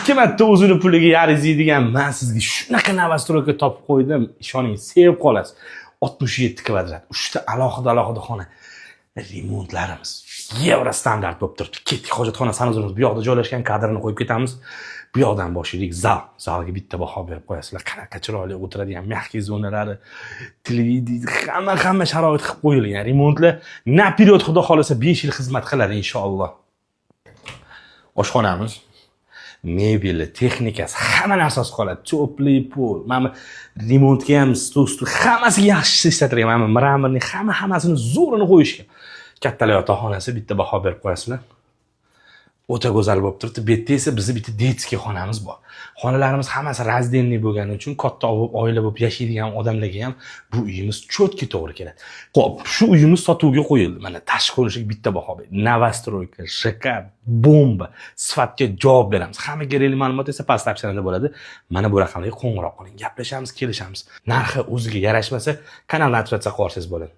ikki marta o'zini puliga arziydigan men sizga shunaqa novostroyka topib qo'ydim. Ishoning, sevib qolasiz. 67 kvadrat, 3 ta alohida xona. Remontlarimiz yevro standart bo'lib turibdi. Ketdik, hojatxona sanuzimiz bu yoqda joylashgan, kadrni qo'yib ketamiz. Bu yoqdan boshlaylik. Zalga bitta baho berib qo'yasizlar. Qanaqa chiroyli o'tiradigan mягкий zonalari, televideniye, hamma sharoit qilib qo'yilgan. Remontlar naперед xudo xolasa 5 yil xizmat qiladi inshaalloh. Oshxonamiz, mebeli, texnikasi, hamma narsasi qoladi. To'pli pol. Mana remontga ham stol, hammasiga yaxshi ishlatilgan. Mana mramorning hammasini zo'rini qo'yishgan. Kattalar yotoqxonasi bitta baho berib qo'yasizlar. O'ta go'zal bo'lib turibdi. Bu yerda esa bizning bitta detskiy xonamiz bor. Xonalarimiz hammasi razdельный bo'lgani uchun katta oila bo'lib yashaydigan odamlarga ham bu uyimiz cho'tki to'g'ri keladi. Xo'p, shu uyimiz sotuvga qo'yildi. Mana tashqi ko'rinishiga bitta baho ber. Novostroyka, shikar, bomba, sifatga javob beramiz. Hamma kerakli ma'lumot esa past opsiyada bo'ladi. Mana bu raqamga qo'ng'iroq qiling, gaplashamiz, kelishamiz. Narxi o'ziga yarashmasa, kanalni ajratsa qolsangiz bo'ladi.